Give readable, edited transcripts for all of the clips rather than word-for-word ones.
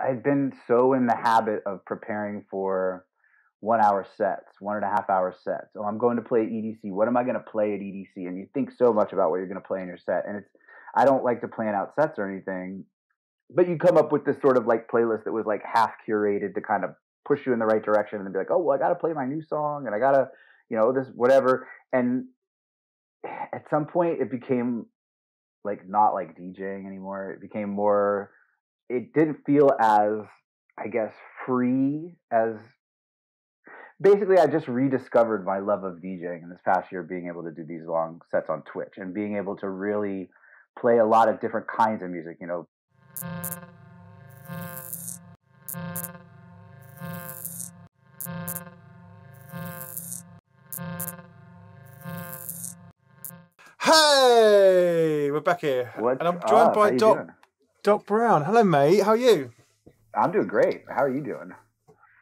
I'd been so in the habit of preparing for 1 hour sets, 1.5 hour sets. Oh, I'm going to play EDC. What am I going to play at EDC? And you think so much about what you're going to play in your set. And I don't like to plan out sets or anything, but you come up with this sort of like playlist that was like half curated to kind of push you in the right direction and be like, oh, well, I got to play my new song and I got to, this, whatever. And at some point it became like not like DJing anymore. It became more, it didn't feel as, I guess, free as, basically I just rediscovered my love of DJing in this past year, being able to do these long sets on Twitch and being able to really play a lot of different kinds of music, Hey, we're back here. What's and I'm joined up? by How you doing? Doc Brown. Hello, mate. How are you? I'm doing great. How are you doing?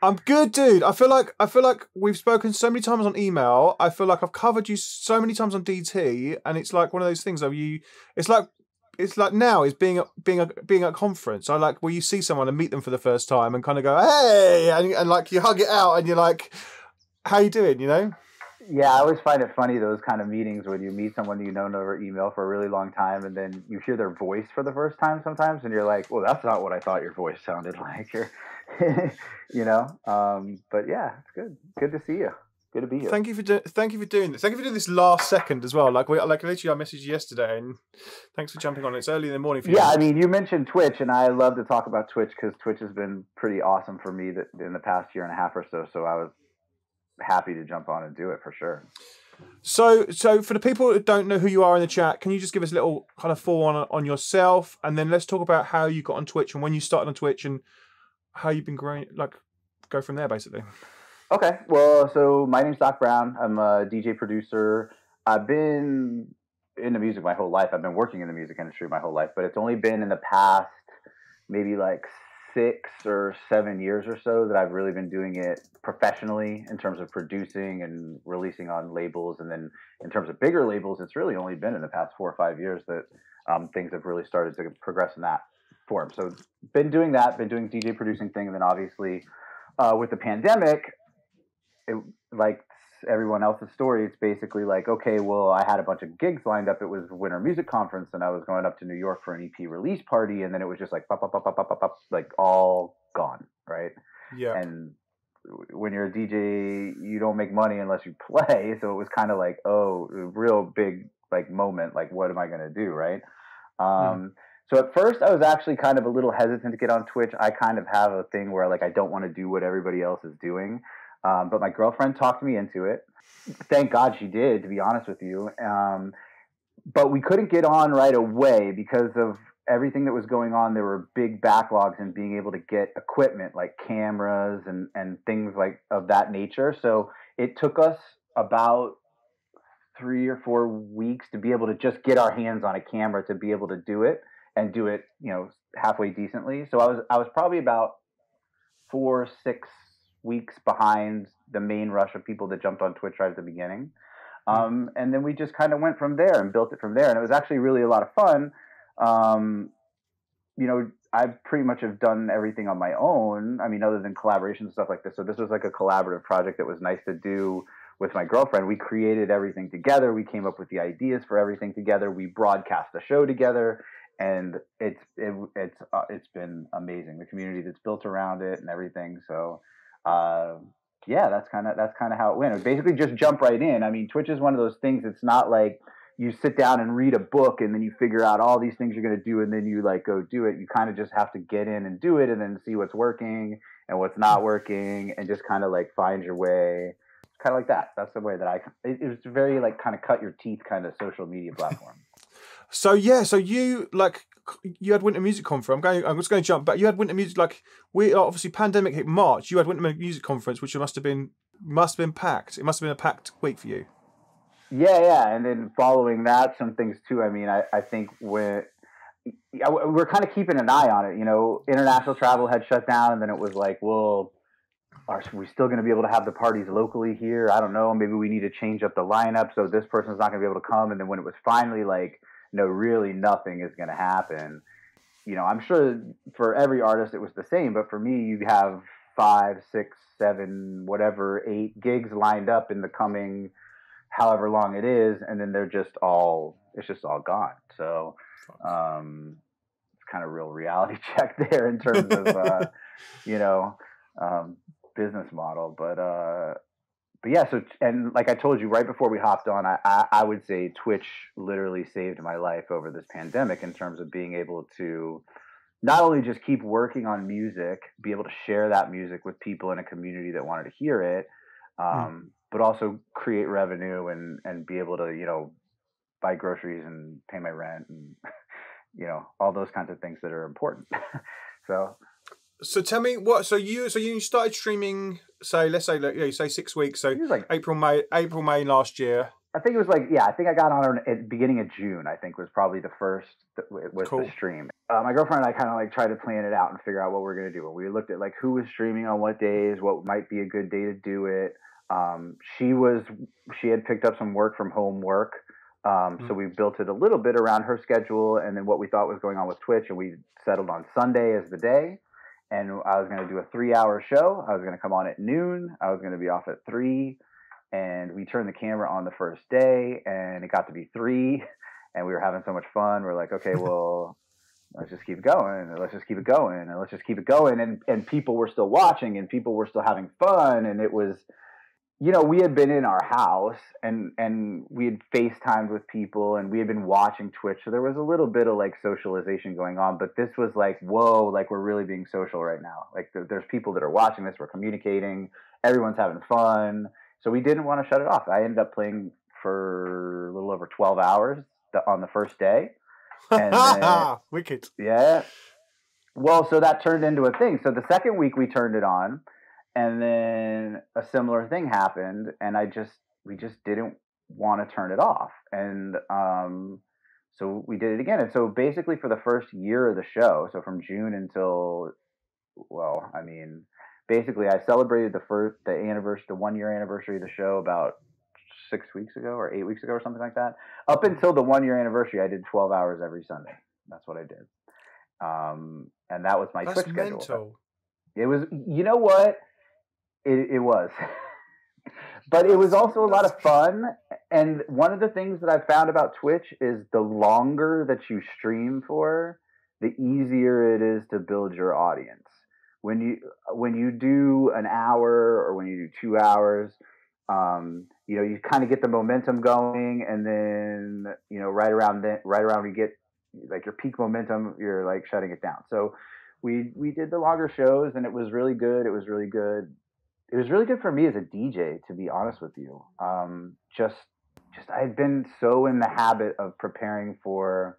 I'm good, dude. I feel like we've spoken so many times on email. I feel like I've covered you so many times on DT, and it's like one of those things of you. It's like now is being at a conference. I like where you see someone and meet them for the first time and kind of go, hey, and like you hug it out and you're like, how you doing? Yeah, I always find it funny, those kind of meetings when you meet someone you've known over email for a really long time and then you hear their voice for the first time sometimes and you're like, well, that's not what I thought your voice sounded like. But yeah, it's good. Good to see you. Good to be here. Thank you for doing this. Thank you for doing this last second as well. Like literally I messaged you yesterday and thanks for jumping on. It's early in the morning for you. Yeah, I mean, you mentioned Twitch and I love to talk about Twitch because Twitch has been pretty awesome for me in the past year and a half or so. So I was happy to jump on and do it for sure. So for the people that don't know who you are in the chat, can you just give us a little kind of full on yourself, and then let's talk about how you got on Twitch and when you started on Twitch and how you've been growing, like go from there basically. Okay, well, so my name's Doc Brown. I'm a DJ producer. I've been into music my whole life. I've been working in the music industry my whole life, but it's only been in the past maybe like 6 or 7 years or so that I've really been doing it professionally in terms of producing and releasing on labels. And then in terms of bigger labels, it's really only been in the past 4 or 5 years that things have really started to progress in that form. So been doing that, been doing DJ producing thing. And then obviously with the pandemic, like everyone else's story, it's basically like, okay, well, I had a bunch of gigs lined up. It was Winter Music Conference and I was going up to New York for an EP release party. And then it was just like, like all gone. Right. Yeah. And when you're a DJ, you don't make money unless you play. So it was kind of like, oh, a real big like moment. Like, what am I going to do? Right. So at first I was actually kind of a little hesitant to get on Twitch. I kind of have a thing where like, I don't want to do what everybody else is doing. But my girlfriend talked me into it. Thank God she did, to be honest with you. But we couldn't get on right away because of everything that was going on. There were big backlogs in being able to get equipment like cameras and things like of that nature. So it took us about 3 or 4 weeks to be able to just get our hands on a camera to be able to do it and do it, halfway decently. So I was probably about 4 or 6 weeks behind the main rush of people that jumped on Twitch right at the beginning. And then we just kind of went from there and built it from there. And it was actually really a lot of fun. I pretty much have done everything on my own. I mean, other than collaborations and stuff like this. So this was like a collaborative project that was nice to do with my girlfriend. We created everything together. We came up with the ideas for everything together. We broadcast the show together. And it's been amazing. The community that's built around it and everything. So, yeah, that's kind of how it went. It was basically just jump right in. I mean, Twitch is one of those things. It's not like you sit down and read a book and then you figure out all these things you're going to do and then you like go do it. You kind of just have to get in and do it and then see what's working and what's not working and just kind of like find your way. Kind of like that. That's the way that it was very like kind of cut your teeth kind of social media platform. So you had Winter Music Conference. I'm just going to jump back. You had Winter Music, like we obviously pandemic hit March. You had Winter Music Conference, which must have been packed. It must have been a packed week for you. Yeah, and then following that, some things too. I mean, I think we're kind of keeping an eye on it. International travel had shut down, and then it was like, well, are we still going to be able to have the parties locally here? I don't know. Maybe we need to change up the lineup so this person's not going to be able to come. And then when it was finally like, no, really nothing is going to happen, I'm sure for every artist it was the same, but for me, you have 5, 6, 7, whatever, 8 gigs lined up in the coming however long it is, and then it's just all gone. So it's kind of real reality check there in terms of you know business model. But yeah, so, and like I told you right before we hopped on, I would say Twitch literally saved my life over this pandemic in terms of being able to not only just keep working on music, be able to share that music with people in a community that wanted to hear it, but also create revenue and be able to, buy groceries and pay my rent and, all those kinds of things that are important. So tell me so you started streaming, say, let's say, you say 6 weeks, so like April, May last year. I think it was I think I got on at the beginning of June, I think was probably the first was the stream. My girlfriend and I kind of tried to plan it out and figure out what we're going to do. We looked at who was streaming on what days, what might be a good day to do it. She had picked up some work from home work. So we built it a little bit around her schedule and then what we thought was going on with Twitch, and we settled on Sunday as the day. And I was going to do a 3-hour show. I was going to come on at noon. I was going to be off at 3. And we turned the camera on the first day, and it got to be 3. And we were having so much fun. We're like, okay, well, let's just keep going. And let's just keep it going. And let's just keep it going. And people were still watching, and people were still having fun. And it was, we had been in our house, and we had FaceTimed with people, and we had been watching Twitch. So there was a little bit of socialization going on, but this was whoa, we're really being social right now. There's people that are watching this. We're communicating. Everyone's having fun. So we didn't want to shut it off. I ended up playing for a little over 12 hours on the first day. And then, wicked. Yeah. Well, so that turned into a thing. So the second week we turned it on, and then a similar thing happened, and we just didn't want to turn it off. And so we did it again. And so basically for the first year of the show, so from June until, basically I celebrated the 1-year anniversary of the show about 6 weeks ago or 8 weeks ago or something like that. Up until the 1-year anniversary, I did 12 hours every Sunday. That's what I did. And that was my Twitch schedule. Mental. It was, what? It was. But it was also a lot of fun. And one of the things that I've found about Twitch is the longer that you stream for, the easier it is to build your audience. When you do an hour or when you do 2 hours, you kind of get the momentum going, and then right around when you get your peak momentum, you're shutting it down. So we did the longer shows, and it was really good. It was really good. It was really good for me as a DJ, to be honest with you. Just I've been so in the habit of preparing for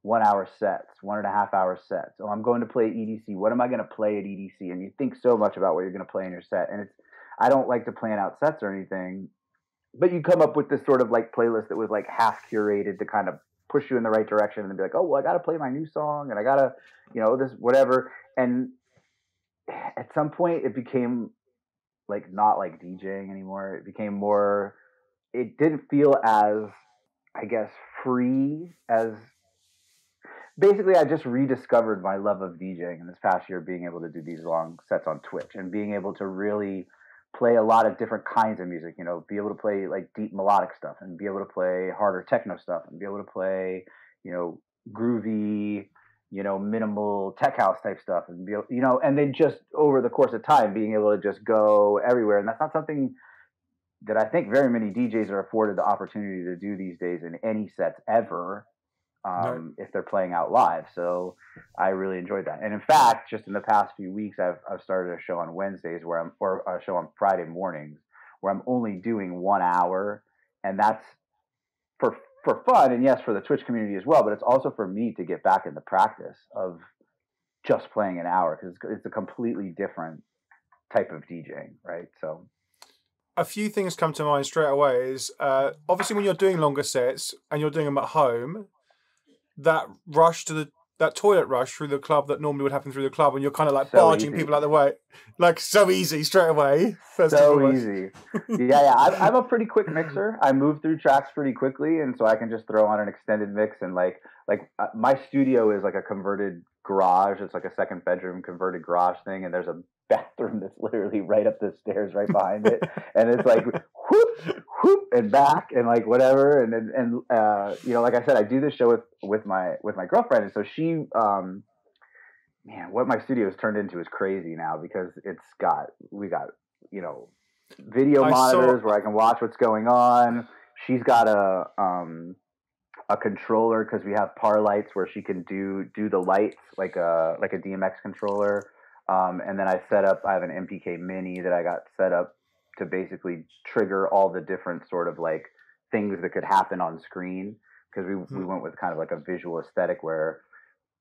1-hour sets, 1.5-hour sets. Oh, I'm going to play EDC. What am I going to play at EDC? And you think so much about what you're going to play in your set. And I don't like to plan out sets or anything, but you come up with this sort of playlist that was half curated to kind of push you in the right direction, and then be like, oh, well, I got to play my new song, and I got to, this, whatever. And at some point it became not like DJing anymore. It became more, it didn't feel as, I guess, free as, basically I just rediscovered my love of DJing in this past year, being able to do these long sets on Twitch and being able to really play a lot of different kinds of music, be able to play deep melodic stuff, and be able to play harder techno stuff, and be able to play, groovy, minimal tech house type stuff, and be able, and then just over the course of time being able to just go everywhere. And that's not something that I think very many DJs are afforded the opportunity to do these days in any sets ever, if they're playing out live. So I really enjoyed that. And in fact, just in the past few weeks, I've started a show on Wednesdays or a show on Friday mornings where I'm only doing 1 hour, and that's for fun, and yes, for the Twitch community as well, but it's also for me to get back in the practice of just playing an hour, because it's a completely different type of DJing, right? So a few things come to mind straight away is obviously when you're doing longer sets and you're doing them at home, that toilet rush through the club that normally would happen through the club, and you're kind of barging people out of the way, so easy straight away. So easy. Yeah. I'm a pretty quick mixer. I move through tracks pretty quickly, and so I can just throw on an extended mix. And my studio is a converted garage. It's like a second bedroom converted garage thing, and there's a bathroom that's literally right up the stairs right behind it, and it's like whoop whoop and back and like whatever, and you know, like I said, I do this show with my girlfriend, and so she man, what my studio has turned into is crazy now, because we got, you know, video monitors where I can watch what's going on. She's got a controller, because we have par lights where she can do the lights like a DMX controller. And then I have an MPK Mini that I got set up to basically trigger all the different sort of like things that could happen on screen, because we went with kind of like a visual aesthetic where,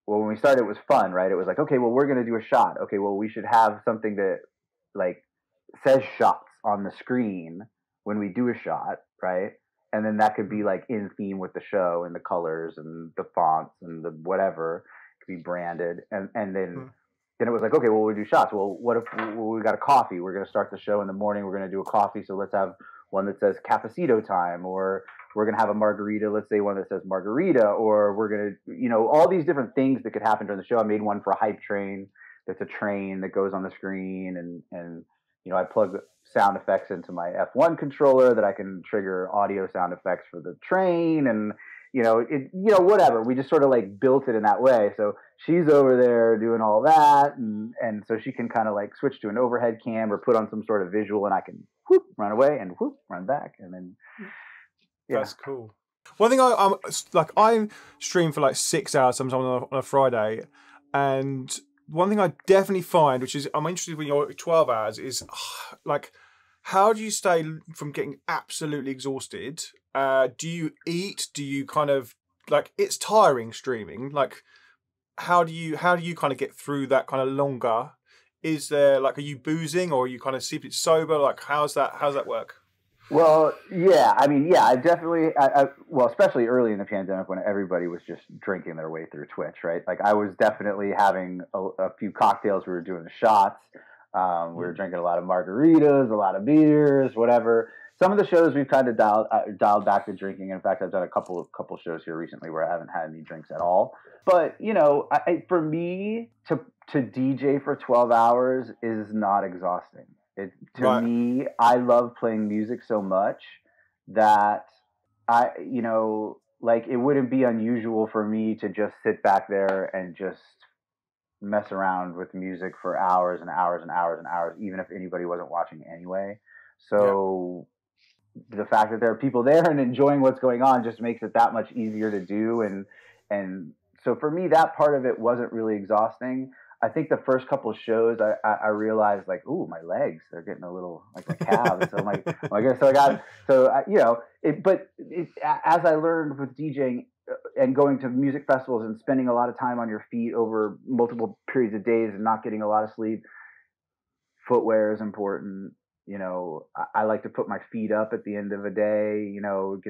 well, when we started, it was fun, right? It was like, okay, well, we're going to do a shot. Okay, well, we should have something that like says shots on the screen when we do a shot, right? And then that could be like in theme with the show, and the colors and the fonts and the whatever could be branded. And then it was like, okay, well, we do shots. Well, what if we got a coffee? We're going to start the show in the morning. We're going to do a coffee. So let's have one that says cafecito time, or we're going to have a margarita. Let's say one that says margarita, or we're going to, you know, all these different things that could happen during the show. I made one for a hype train. That's a train that goes on the screen, and you know, I plug sound effects into my F1 controller that I can trigger audio sound effects for the train, and you know, whatever. We just sort of like built it in that way. So she's over there doing all that, and so she can kind of like switch to an overhead cam or put on some sort of visual, and I can whoop, run away and whoop, run back, and then yeah. That's cool. One thing I stream for like 6 hours sometimes on a Friday, and one thing I definitely find, which is I'm interested when you're 12 hours, is like, how do you stay from getting absolutely exhausted? Do you eat? Do you kind of like, it's tiring streaming? Like, how do you kind of get through that kind of longer? Is there like, are you boozing, or are you kind of keep it sober? Like, how's that work? Well, yeah, I mean, yeah, I definitely, well, especially early in the pandemic when everybody was just drinking their way through Twitch, right? Like, I was definitely having a few cocktails. We were doing the shots. We were drinking a lot of margaritas, a lot of beers, whatever. Some of the shows we've kind of dialed back to drinking. In fact, I've done a couple shows here recently where I haven't had any drinks at all. But, you know, for me to DJ for 12 hours is not exhausting. To me, I love playing music so much that you know, like, it wouldn't be unusual for me to just sit back there and just mess around with music for hours and hours and hours and hours, even if anybody wasn't watching anyway. So the fact that there are people there and enjoying what's going on just makes it that much easier to do. And so for me, that part of it wasn't really exhausting. I think the first couple of shows, I realized, like, ooh, my legs, they're getting a little, like, my calves. So I'm like, oh, I guess, you know, as I learned with DJing and going to music festivals and spending a lot of time on your feet over multiple periods of days and not getting a lot of sleep, footwear is important. You know, I like to put my feet up at the end of a day, you know,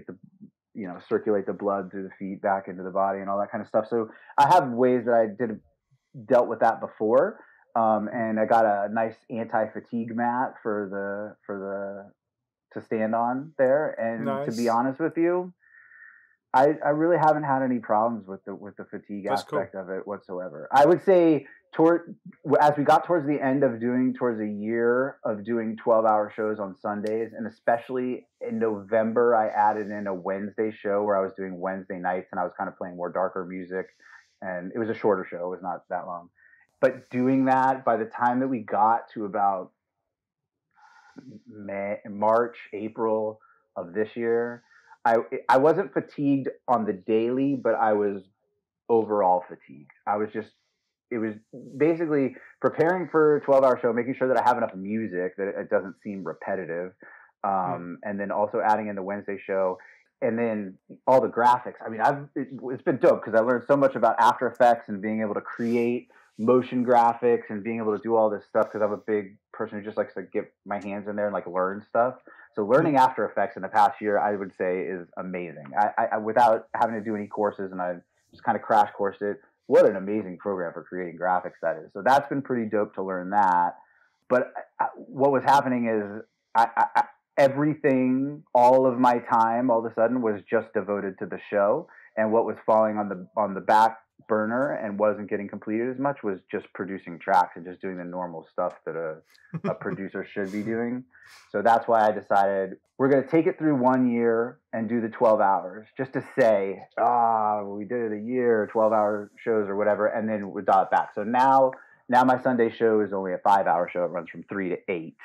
circulate the blood through the feet back into the body and all that kind of stuff. So I have ways that I dealt with that before, and I got a nice anti-fatigue mat to stand on there. And nice. To be honest with you, I really haven't had any problems with the fatigue aspect of it whatsoever. I would say as we got towards the end of towards a year of doing 12-hour shows on Sundays, and especially in November, I added in a Wednesday show where I was doing Wednesday nights, and I was kind of playing more darker music. And it was a shorter show. It was not that long. But doing that, by the time that we got to about March, April of this year, I wasn't fatigued on the daily, but I was overall fatigued. It was basically preparing for a 12-hour show, making sure that I have enough music, that it doesn't seem repetitive. And then also adding in the Wednesday show. And then all the graphics. I mean, it's been dope because I learned so much about After Effects and being able to create motion graphics and being able to do all this stuff, because I'm a big person who just likes to get my hands in there and like learn stuff. So learning After Effects in the past year, I would say, is amazing. I without having to do any courses, and I just kind of crash coursed it. What an amazing program for creating graphics that is. So that's been pretty dope to learn that. But what was happening is everything, all of my time, all of a sudden, was just devoted to the show, and what was falling on the back burner and wasn't getting completed as much was just producing tracks and just doing the normal stuff that a producer should be doing. So that's why I decided we're going to take it through 1 year and do the 12 hours just to say, we did it a year, 12-hour shows or whatever, and then we dial it back. So now my Sunday show is only a 5-hour show. It runs from 3 to 8.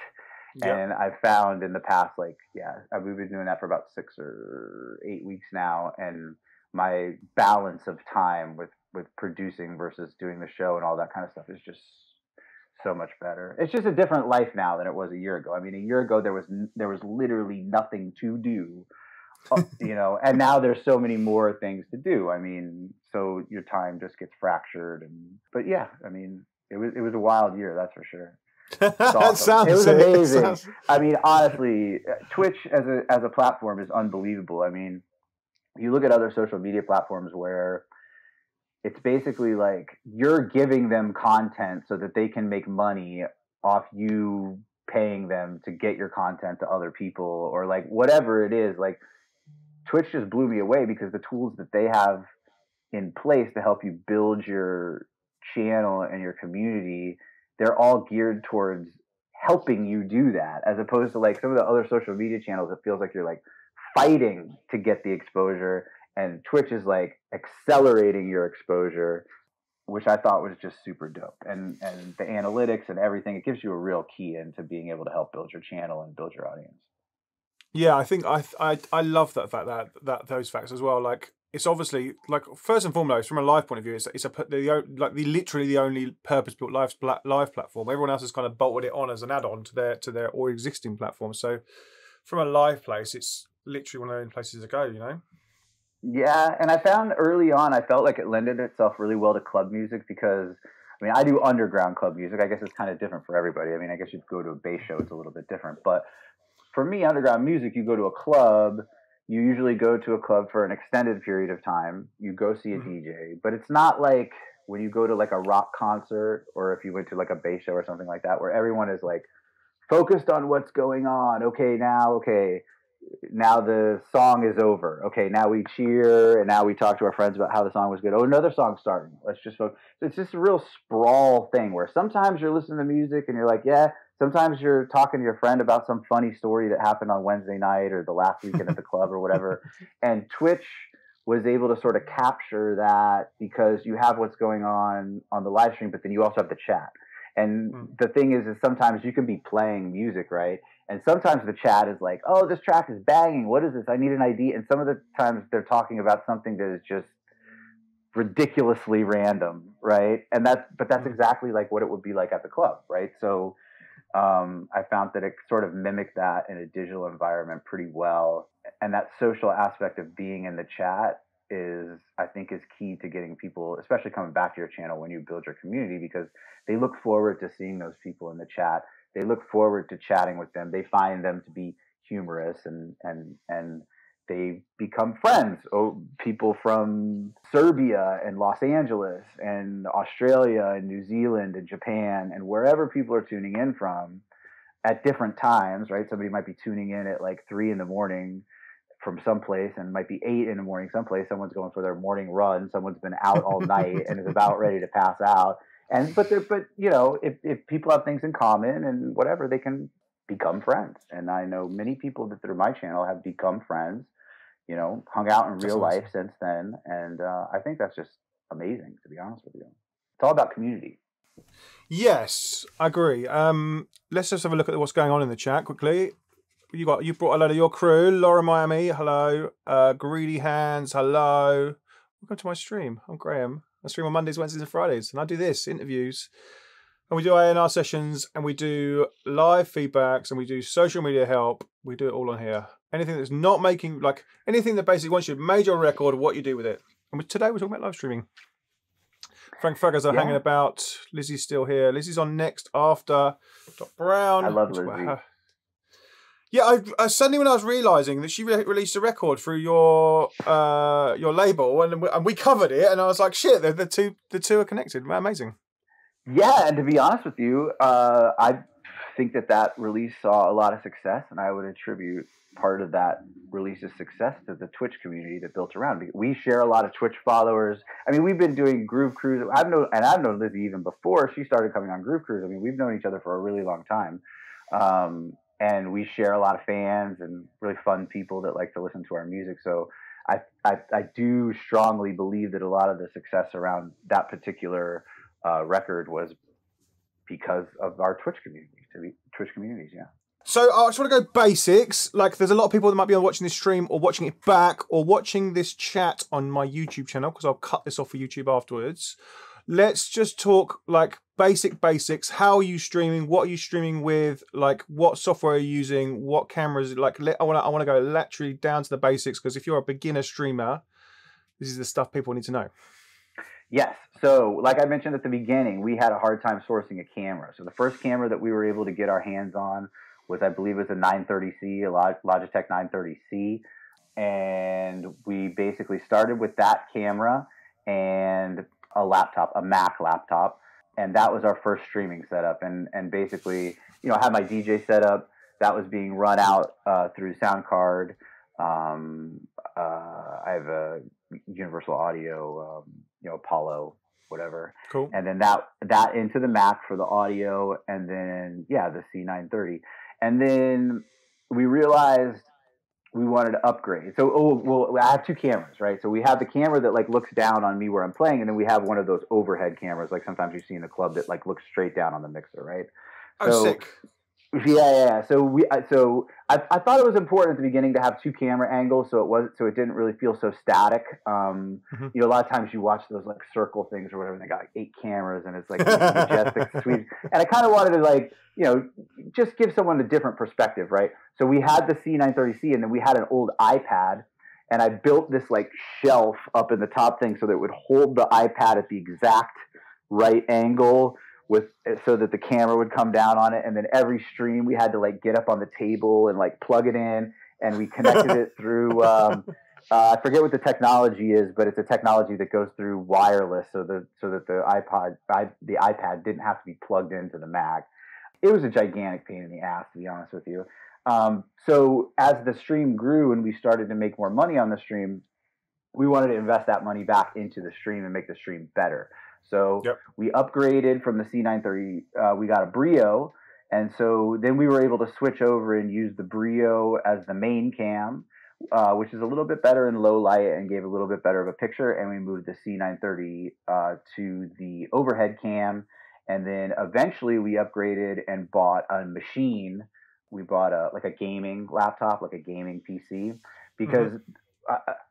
Yep. And I've found in the past, we've been doing that for about 6 or 8 weeks now. And my balance of time with producing versus doing the show and all that kind of stuff is just so much better. It's just a different life now than it was a year ago. I mean, a year ago, there was literally nothing to do, and now there's so many more things to do. I mean, so your time just gets fractured. But yeah, I mean, it was a wild year, that's for sure. Awesome. It was amazing. I mean, honestly, Twitch as a platform is unbelievable. I mean, you look at other social media platforms where it's basically like you're giving them content so that they can make money off you paying them to get your content to other people, or like whatever it is. Like Twitch just blew me away because the tools that they have in place to help you build your channel and your community, they're all geared towards helping you do that, as opposed to like some of the other social media channels. It feels like you're like fighting to get the exposure, and Twitch is like accelerating your exposure, which I thought was just super dope. And the analytics and everything, it gives you a real key into being able to help build your channel and build your audience. Yeah, I think I love that fact, that those facts as well. Like, it's obviously, like, first and foremost, from a live point of view, it's literally the only purpose-built live platform. Everyone else has kind of bolted it on as an add-on to their or existing platform. So from a live place, it's literally one of the only places to go, Yeah, and I found early on, I felt like it lended itself really well to club music because, I mean, I do underground club music. I guess it's kind of different for everybody. I mean, I guess you go to a bass show, it's a little bit different. But for me, underground music, you go to a club, you usually go to a club for an extended period of time. You go see a DJ, but it's not like when you go to like a rock concert, or if you went to like a bass show or something like that, where everyone is like focused on what's going on. Okay, now the song is over. Okay, now we cheer, and now we talk to our friends about how the song was good. Oh, another song's starting. Let's just focus. It's just a real sprawl thing where sometimes you're listening to music and you're like, yeah. Sometimes you're talking to your friend about some funny story that happened on Wednesday night or the last weekend at the club or whatever. And Twitch was able to sort of capture that because you have what's going on the live stream, but then you also have the chat. And the thing is sometimes you can be playing music, right? And sometimes the chat is like, oh, this track is banging. What is this? I need an ID. And some of the times they're talking about something that is just ridiculously random, right? And that's exactly like what it would be like at the club, right? So I found that it sort of mimicked that in a digital environment pretty well. And that social aspect of being in the chat I think is key to getting people, especially coming back to your channel when you build your community, because they look forward to seeing those people in the chat. They look forward to chatting with them. They find them to be humorous, and they become friends. Oh, people from Serbia and Los Angeles and Australia and New Zealand and Japan and wherever people are tuning in from at different times, right? Somebody might be tuning in at like 3 a.m. from someplace, and might be 8 a.m. someplace. Someone's going for their morning run. Someone's been out all night and is about ready to pass out. But if people have things in common and whatever, they can become friends. And I know many people that through my channel have become friends, hung out in real life since then. And I think that's just amazing, to be honest with you. It's all about community. Yes, I agree. Let's just have a look at what's going on in the chat quickly. You brought a load of your crew. Laura Miami, hello. Greedy Hands, hello. Welcome to my stream. I'm Graham. I stream on Mondays, Wednesdays, and Fridays, and I do this, interviews. And we do A&R sessions, and we do live feedbacks, and we do social media help. We do it all on here. Anything that's not making, like, anything that basically once you've made your record, what you do with it. And today we're talking about live streaming. Frank Fraggers are hanging about. Lizzie's still here. Lizzie's on next after Doc Brown. I love Lizzie. Yeah, I suddenly, when I was realising that she released a record through your label, and we covered it, and I was like, shit, the two are connected. Amazing. Yeah, and to be honest with you, think that release saw a lot of success, and I would attribute part of that release's success to the Twitch community that built around it. We share a lot of Twitch followers. I mean, we've been doing Groove Cruise. I've known Lizzie even before she started coming on Groove Cruise. I mean, we've known each other for a really long time. And we share a lot of fans and really fun people that like to listen to our music. So I do strongly believe that a lot of the success around that particular record was because of our Twitch communities, yeah. So I just want to go basics. Like, there's a lot of people that might be watching this stream or watching it back or watching this chat on my YouTube channel, because I'll cut this off for YouTube afterwards. Let's just talk like basics. How are you streaming? What are you streaming with? Like, what software are you using? What cameras? Like, I want to go literally down to the basics, because if you're a beginner streamer, this is the stuff people need to know. Yes. So, like I mentioned at the beginning, we had a hard time sourcing a camera. So the first camera that we were able to get our hands on was, I believe, a 930C, a Logitech 930C, and we basically started with that camera and a laptop, a Mac laptop, and that was our first streaming setup. And basically, you know, I had my DJ set up. That was being run out through sound card. I have a Universal Audio, Apollo, whatever. Cool. And then that into the Mac for the audio, and then the C930. And then we realized we wanted to upgrade. So, I have two cameras, right? So we have the camera that like looks down on me where I'm playing, and then we have one of those overhead cameras, like sometimes you see in the club, that like looks straight down on the mixer, right? Oh, sick. Yeah. So I thought it was important at the beginning to have two camera angles, so it didn't really feel so static. You know, a lot of times you watch those like circle things or whatever, and they got like 8 cameras, and it's like majestic, sweet. And I kind of wanted to like, you know, just give someone a different perspective, right? So we had the C930C, and then we had an old iPad, and I built this like shelf up in the top thing so that it would hold the iPad at the exact right angle, so that the camera would come down on it. And then every stream we had to like get up on the table and like plug it in, and we connected it through I forget what the technology is, but it's a technology that goes through wireless, so that the iPad didn't have to be plugged into the Mac. It was a gigantic pain in the ass, to be honest with you. So as the stream grew and we started to make more money on the stream, we wanted to invest that money back into the stream and make the stream better. So we upgraded from the C930. We got a Brio, and so then we were able to switch over and use the Brio as the main cam, which is a little bit better in low light and gave a little bit better of a picture. And we moved the C930 to the overhead cam, and then eventually we upgraded and bought a machine. We bought a gaming laptop, like a gaming PC, because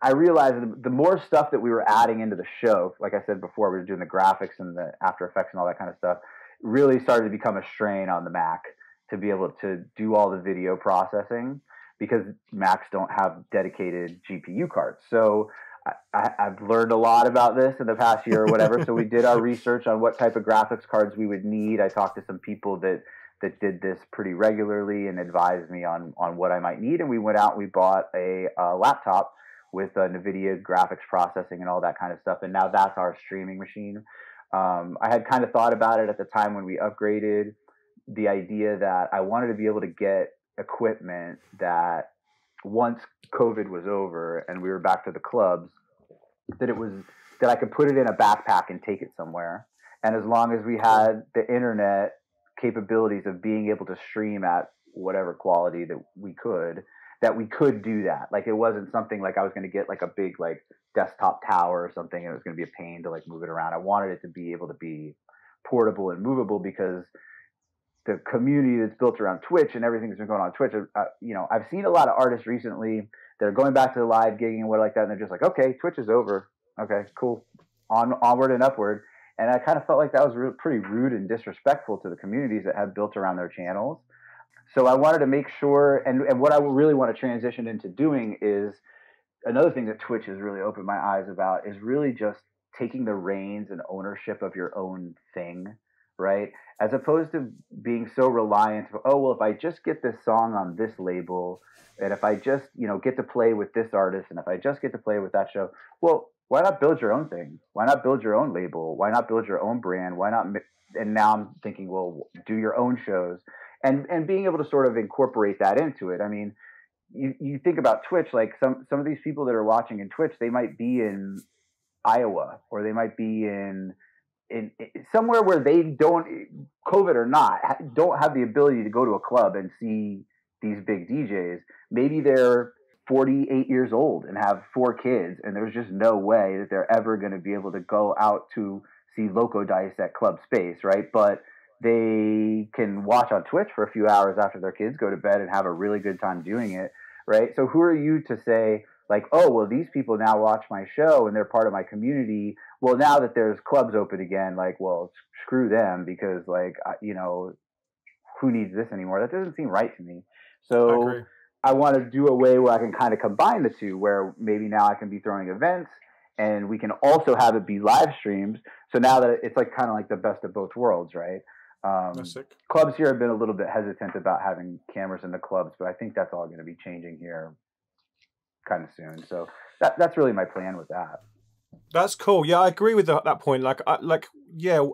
I realized the more stuff that we were adding into the show, like I said before, we were doing the graphics and the After Effects and all that kind of stuff, really started to become a strain on the Mac to be able to do all the video processing, because Macs don't have dedicated GPU cards. So I've learned a lot about this in the past year or whatever. So we did our research on what type of graphics cards we would need. I talked to some people that did this pretty regularly and advised me on what I might need. And we went out and we bought a laptop with NVIDIA graphics processing and all that kind of stuff. And now that's our streaming machine. I had kind of thought about it at the time when we upgraded, the idea that I wanted to be able to get equipment that once COVID was over and we were back to the clubs, that I could put it in a backpack and take it somewhere. And as long as we had the internet capabilities of being able to stream at whatever quality that we could do that. Like, it wasn't something like I was going to get like a big like desktop tower or something and it was going to be a pain to like move it around. I wanted it to be able to be portable and movable, because the community that's built around Twitch and everything that's been going on Twitch, you know, I've seen a lot of artists recently that are going back to the live gigging and what like that, and they're just like, okay, Twitch is over. Okay, cool. Onward and upward. And I kind of felt like that was pretty rude and disrespectful to the communities that have built around their channels. So I wanted to make sure, and what I really want to transition into doing is, another thing that Twitch has really opened my eyes about is really just taking the reins and ownership of your own thing, right? As opposed to being so reliant, if I just get this song on this label, and if I just, get to play with this artist, and if I just get to play with that show, well, why not build your own thing? Why not build your own label? Why not build your own brand? Why not? And now I'm thinking, well, do your own shows, and being able to sort of incorporate that into it. I mean, you think about Twitch, like some of these people that are watching in Twitch, they might be in Iowa, or they might be in somewhere where they don't, COVID or not, don't have the ability to go to a club and see these big DJs. Maybe they're 48 years old and have 4 kids, and there's just no way that they're ever going to be able to go out to see Loco Dice at club space, right? But they can watch on Twitch for a few hours after their kids go to bed and have a really good time doing it, right? So who are you to say, like, oh, well, these people now watch my show and they're part of my community. Well, now that there's clubs open again, like, well, screw them, because, like, who needs this anymore? That doesn't seem right to me. So I want to do a way where I can kind of combine the two, where maybe now I can be throwing events and we can also have it be live streams. So now that it's like kind of like the best of both worlds, right? Clubs here have been a little bit hesitant about having cameras in the clubs, but I think that's all going to be changing here kind of soon. So that's really my plan with that. That's cool. Yeah, I agree with that point. The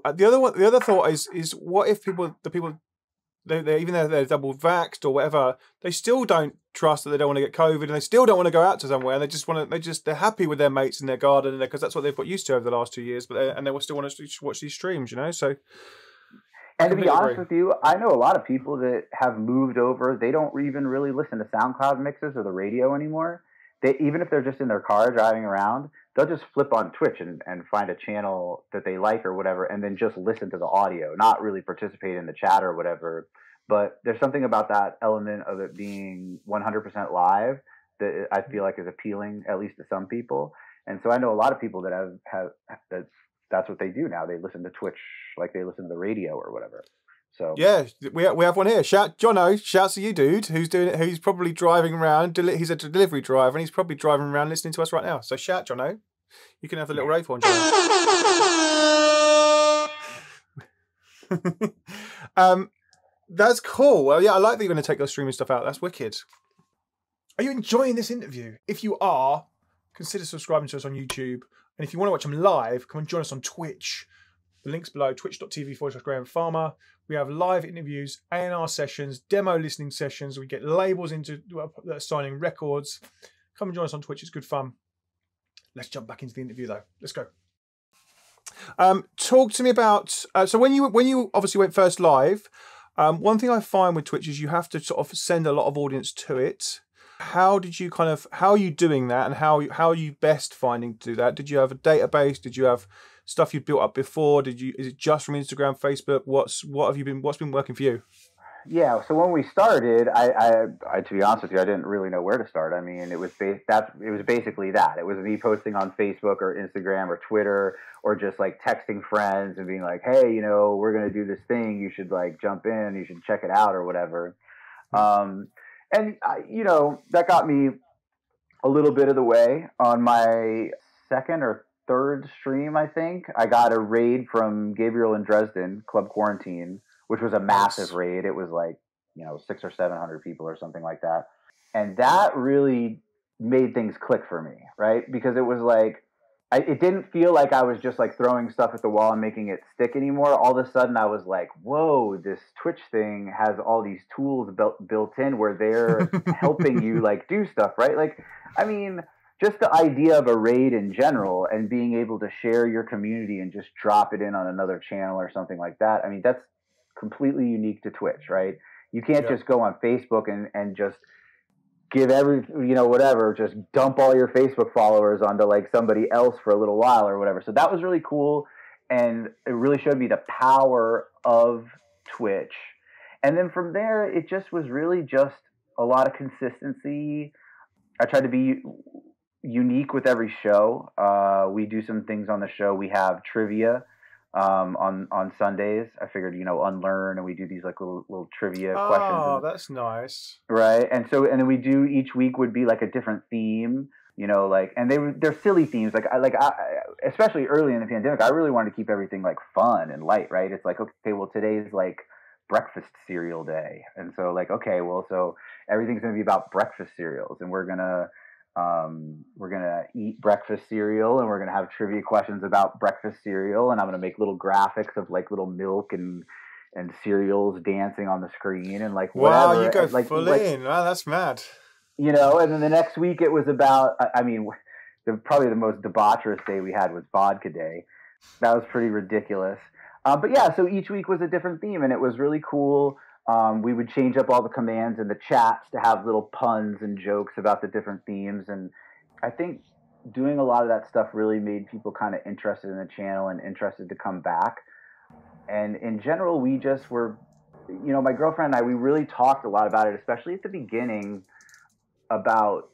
other thought is what if the people they even though they're double vaxxed or whatever, they still don't trust that they don't want to get COVID, and they still don't want to go out to somewhere, and they're happy with their mates in their garden, because that's what they've got used to over the last 2 years, and they will still want to watch these streams, so. And to be honest with you, I know a lot of people that have moved over. They don't even really listen to SoundCloud mixes or the radio anymore. Even if they're just in their car driving around, they'll just flip on Twitch and find a channel that they like or whatever, and then just listen to the audio, not really participate in the chat or whatever. But there's something about that element of it being 100% live that I feel like is appealing, at least to some people. And so I know a lot of people that have that's what they do now. They listen to Twitch like they listen to the radio or whatever. So yeah, we have one here. Jono, shouts to you, dude, who's doing it. Who's probably driving around. He's a delivery driver, and he's probably driving around listening to us right now. So shout, Jono. You can have the little rave horn. That's cool. Well, yeah, I like that you're going to take your streaming stuff out. That's wicked. Are you enjoying this interview? If you are, consider subscribing to us on YouTube. And if you want to watch them live, come and join us on Twitch. The link's below, twitch.tv/Graham Farmer. We have live interviews, A&R sessions, demo listening sessions. We get labels into signing records. Come and join us on Twitch. It's good fun. Let's jump back into the interview, though. Let's go. Talk to me about... so when you obviously went first live, one thing I find with Twitch is you have to sort of send a lot of audience to it. How are you doing that, and how are you best finding to do that? Did you have a database? Did you have stuff you've built up before? Is it just from Instagram, Facebook? What's been working for you? Yeah, so when we started, I to be honest with you, I didn't really know where to start. I mean, it was basically that. It was me posting on Facebook or Instagram or Twitter, or just like texting friends and being like, "Hey, we're gonna do this thing. You should like jump in. You should check it out or whatever." And that got me a little bit of the way. On my second or third stream, I think I got a raid from Gabriel in Dresden, Club Quarantine, which was a massive raid. It was like 600 or 700 people or something like that, and that really made things click for me, right? Because it was like it didn't feel like I was just like throwing stuff at the wall and making it stick anymore. All of a sudden, I was like, "Whoa, this Twitch thing has all these tools built in where they're helping you like do stuff, right?" Like, I mean, just the idea of a raid in general and being able to share your community and just drop it in on another channel or something like that. I mean, that's completely unique to Twitch, right? You can't just go on Facebook and just give whatever, just dump all your Facebook followers onto like somebody else for a little while or whatever. So that was really cool. And it really showed me the power of Twitch. And then from there, it just was really just a lot of consistency. I tried to be unique with every show. We do some things on the show. We have trivia on Sundays. I figured, unlearn, and we do these like little trivia questions. Oh, that's nice. Right. And then we do, each week would be like a different theme, and they're silly themes. Especially early in the pandemic, I really wanted to keep everything like fun and light, right? It's like, okay, well, today's like breakfast cereal day. And so like, okay, well, so everything's going to be about breakfast cereals, and we're going to We're gonna eat breakfast cereal, and we're gonna have trivia questions about breakfast cereal, and I'm gonna make little graphics of like little milk and cereals dancing on the screen and like Wow, whatever, you go and full in. Wow, that's mad. you know. And then the next week it was about, I mean, probably the most debaucherous day we had was vodka day. That was pretty ridiculous. But yeah, so each week was a different theme, and it was really cool. We would change up all the commands in the chats to have little puns and jokes about the different themes. And I think doing a lot of that stuff really made people kind of interested in the channel and interested to come back. And in general, we just were, you know, my girlfriend and I, we really talked a lot about it, especially at the beginning, about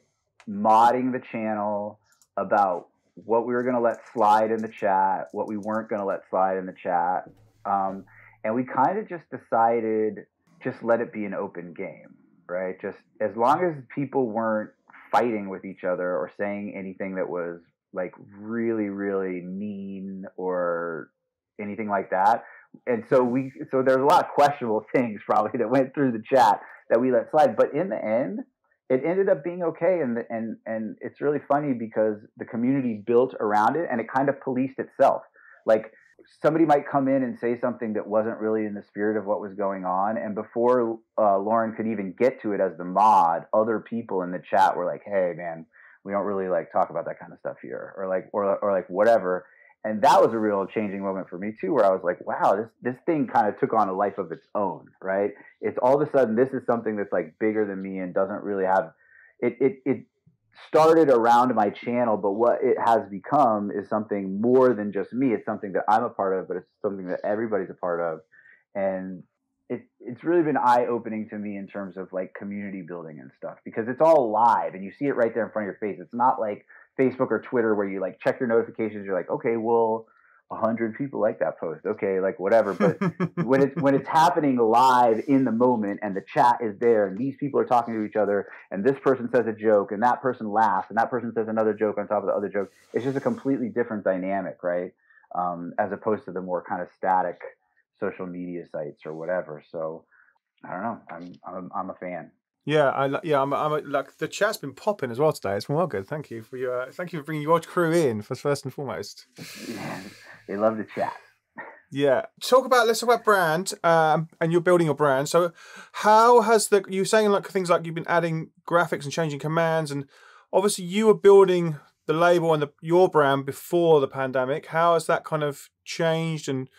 modding the channel, about what we were going to let slide in the chat, what we weren't going to let slide in the chat. And we kind of just decided, just let it be an open game, right? Just as long as people weren't fighting with each other or saying anything that was like really, really mean or anything like that. And so there's a lot of questionable things probably that went through the chat that we let slide. But in the end, it ended up being okay. And it's really funny because the community built around it and it kind of policed itself. Like, somebody might come in and say something that wasn't really in the spirit of what was going on. And before Lauren could even get to it as the mod, other people in the chat were like, hey man, we don't really like talk about that kind of stuff here, or like whatever. And that was a real changing moment for me too, where I was like, wow, this thing kind of took on a life of its own, right? It's all of a sudden, this is something that's like bigger than me and doesn't really have, it started around my channel, but what it has become is something more than just me. It's something that I'm a part of, but it's something that everybody's a part of. And it's really been eye-opening to me in terms of like community building and stuff, because it's all live and you see it right there in front of your face. It's not like Facebook or Twitter where you like check your notifications, you're like, okay, well, 100 people like that post, okay, like whatever. But when it's happening live in the moment and the chat is there and these people are talking to each other and this person says a joke and that person laughs and that person says another joke on top of the other joke, it's just a completely different dynamic, right? As opposed to the more kind of static social media sites or whatever. So I don't know, I'm a fan. Yeah, I'm like, the chat's been popping as well today. It's been well good. Thank you for bringing your crew in first and foremost. Yeah, they love the chat. Yeah, let's talk about brand, and you're building your brand. So, how has you were saying like things like you've been adding graphics and changing commands, and obviously you were building the label and your brand before the pandemic. How has that kind of changed, and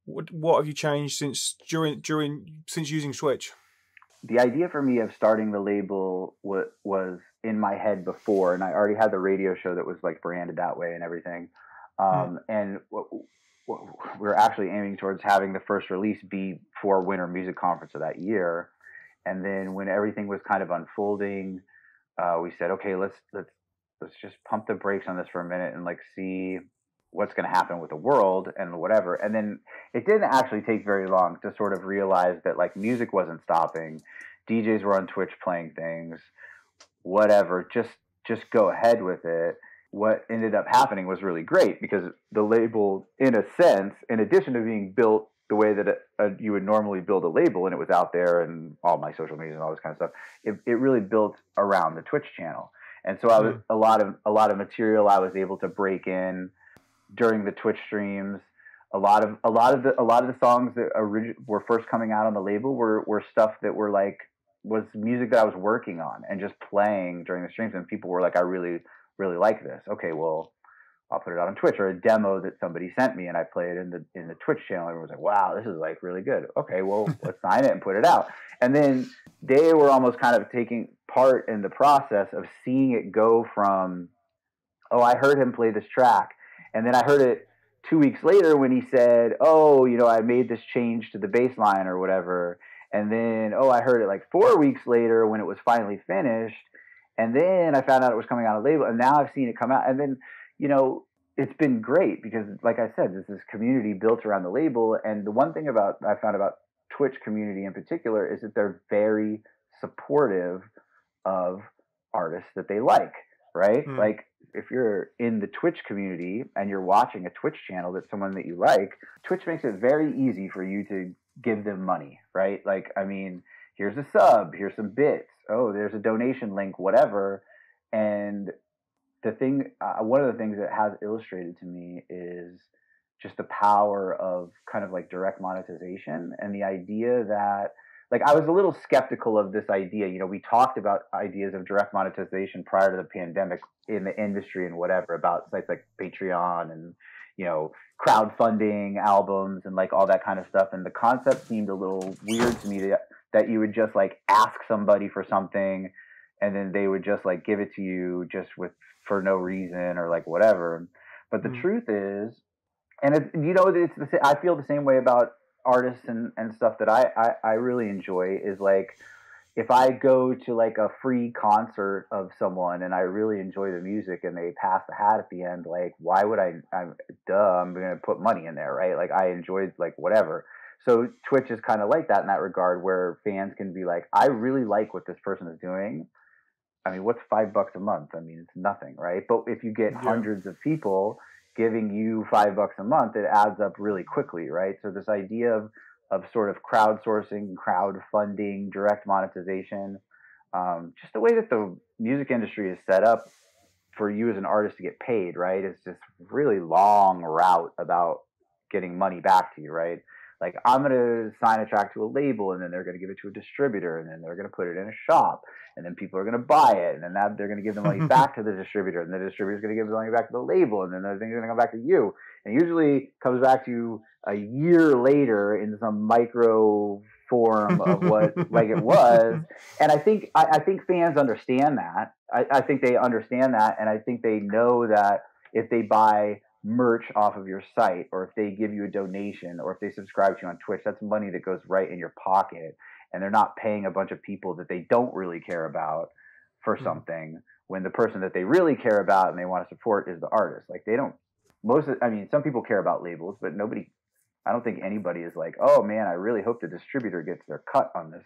what have you changed since using Switch? The idea for me of starting the label was in my head before, and I already had the radio show that was like branded that way and everything. And we're actually aiming towards having the first release be for Winter Music Conference of that year. And then when everything was kind of unfolding, we said, okay, let's just pump the brakes on this for a minute and like see what's going to happen with the world and whatever. And then it didn't actually take very long to sort of realize that like music wasn't stopping. DJs were on Twitch playing things, whatever, just go ahead with it. What ended up happening was really great because the label, in a sense, in addition to being built the way that you would normally build a label, and it was out there and all my social media and all this kind of stuff, it really built around the Twitch channel. And so I was a lot of material I was able to break in during the Twitch streams. A lot of the songs that were first coming out on the label were stuff that was music that I was working on and just playing during the streams, and people were like, I really, really like this. Okay, well, I'll put it out on Twitch, or a demo that somebody sent me and I play it in the Twitch channel. Everyone was like, wow, this is like really good. Okay, well, let's sign it and put it out. And then they were almost kind of taking part in the process of seeing it go from, oh, I heard him play this track. And then I heard it 2 weeks later when he said, oh, you know, I made this change to the bass line or whatever. And then, oh, I heard it like 4 weeks later when it was finally finished. And then I found out it was coming out of label. And now I've seen it come out. And then, you know, it's been great because, like I said, there's this community built around the label. And the one thing I found about Twitch community in particular is that they're very supportive of artists that they like, right? Like, if you're in the Twitch community and you're watching a Twitch channel that's someone that you like, Twitch makes it very easy for you to give them money, right? Like, I mean, here's a sub, here's some bits, oh, there's a donation link, whatever. And the thing, one of the things that has illustrated to me is just the power of kind of like direct monetization, and the idea that, like, I was a little skeptical of this idea. You know, we talked about ideas of direct monetization prior to the pandemic in the industry and whatever, about sites like Patreon and, you know, crowdfunding albums and like all that kind of stuff. And the concept seemed a little weird to me, that you would just like ask somebody for something and then they would just like give it to you just for no reason or like whatever. But the truth is, and it's, you know, I feel the same way about artists and stuff that I really enjoy, is like, if I go to like a free concert of someone and I really enjoy the music and they pass the hat at the end, like, why would I'm going to put money in there, right? Like, I enjoyed like whatever. So Twitch is kind of like that in that regard, where fans can be like, I really like what this person is doing. I mean, what's $5 a month? I mean, it's nothing, right? But if you get hundreds of people giving you $5 a month, it adds up really quickly, right? So this idea of sort of crowdsourcing, crowdfunding, direct monetization, just the way that the music industry is set up for you as an artist to get paid, right? It's just really long route about getting money back to you, right? Like, I'm going to sign a track to a label, and then they're going to give it to a distributor, and then they're going to put it in a shop, and then people are going to buy it, and then they're going to give the money back to the distributor, and the distributor is going to give the money back to the label, and then the thing's going to come back to you. And usually comes back to you a year later in some micro form of what like it was. And I think fans understand that. I think they understand that, and I think they know that if they buy merch off of your site, or if they give you a donation, or if they subscribe to you on Twitch, that's money that goes right in your pocket, and they're not paying a bunch of people that they don't really care about for something, when the person that they really care about and they want to support is the artist. Like, they don't, I mean, some people care about labels, but I don't think anybody is like, oh man, I really hope the distributor gets their cut on this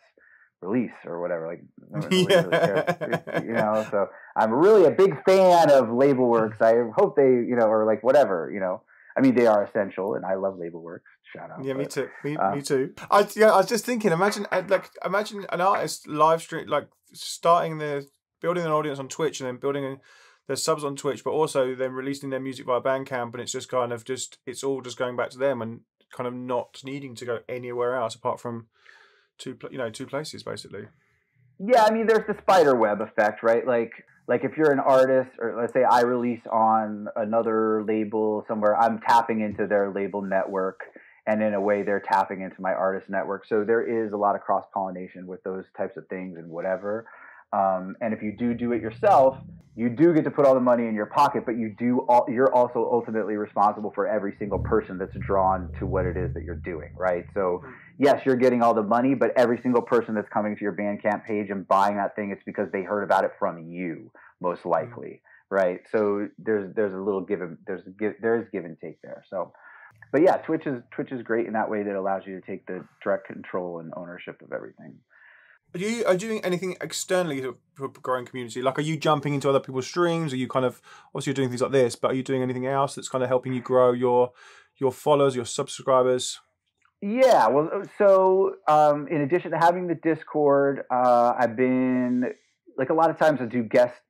release or whatever. Like, nobody really cares, you know. So I'm really a big fan of label works. I hope they, you know, or like whatever, you know. I mean, they are essential, and I love label works. Shout out. Yeah, me too. Me too. I was just thinking. Imagine an artist live stream, like building an audience on Twitch, and then building their subs on Twitch, but also then releasing their music via Bandcamp, and it's just kind of it's all just going back to them, and kind of not needing to go anywhere else apart from two places, basically. Yeah, I mean, there's the spider web effect, right? Like if you're an artist, or let's say I release on another label somewhere, I'm tapping into their label network, and in a way they're tapping into my artist network. So there is a lot of cross-pollination with those types of things and whatever. And if you do it yourself, you do get to put all the money in your pocket, but you're also ultimately responsible for every single person that's drawn to what it is that you're doing, right? So yes, you're getting all the money, but every single person that's coming to your Bandcamp page and buying that thing, it's because they heard about it from you, most likely, right? So there's a little there's give and take there. So, but yeah, Twitch is great in that way, that allows you to take the direct control and ownership of everything. Are you doing anything externally to a growing community? Like, are you jumping into other people's streams? Are you kind of, obviously you're doing things like this, but are you doing anything else that's kind of helping you grow your followers, your subscribers? Yeah, well, so in addition to having the Discord, I've been, like, a lot of times I do guest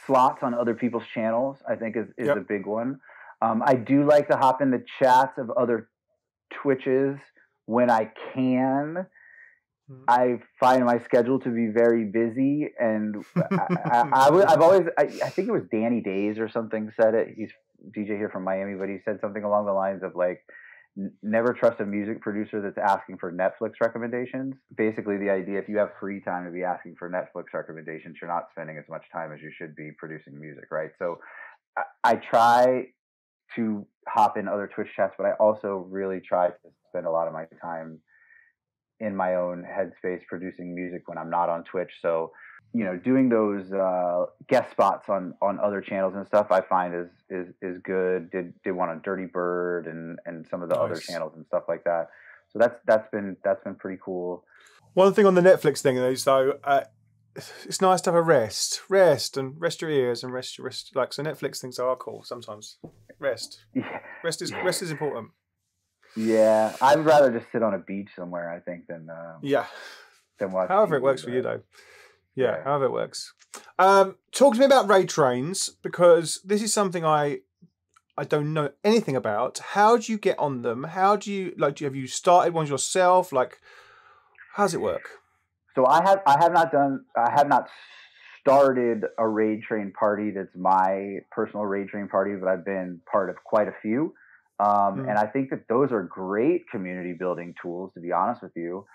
slots on other people's channels. I think is a big one. I do like to hop in the chats of other Twitches when I can. I find my schedule to be very busy, and I think it was Danny Days or something said it. He's DJ here from Miami, but he said something along the lines of like, never trust a music producer that's asking for Netflix recommendations. Basically, the idea, if you have free time to be asking for Netflix recommendations, you're not spending as much time as you should be producing music, right? So I try to hop in other Twitch chats, but I also really try to spend a lot of my time in my own headspace producing music when I'm not on Twitch. So, you know, doing those guest spots on other channels and stuff, I find is good. Did one on Dirty Bird and some of the other channels and stuff like that. So that's been pretty cool. One thing on the Netflix thing is though, it's nice to have a rest and rest your ears and rest. Like, so Netflix things are cool sometimes. Rest. Yeah. Rest is important. Yeah, I'd rather just sit on a beach somewhere, I think, than watch. However, TV, it works for you, though. Yeah, however it works. Talk to me about raid trains, because this is something I don't know anything about. How do you get on them? How do you have you started ones yourself? Like, how does it work? So I have not started a raid train party that's my personal raid train party, but I've been part of quite a few. And I think that those are great community building tools, to be honest with you.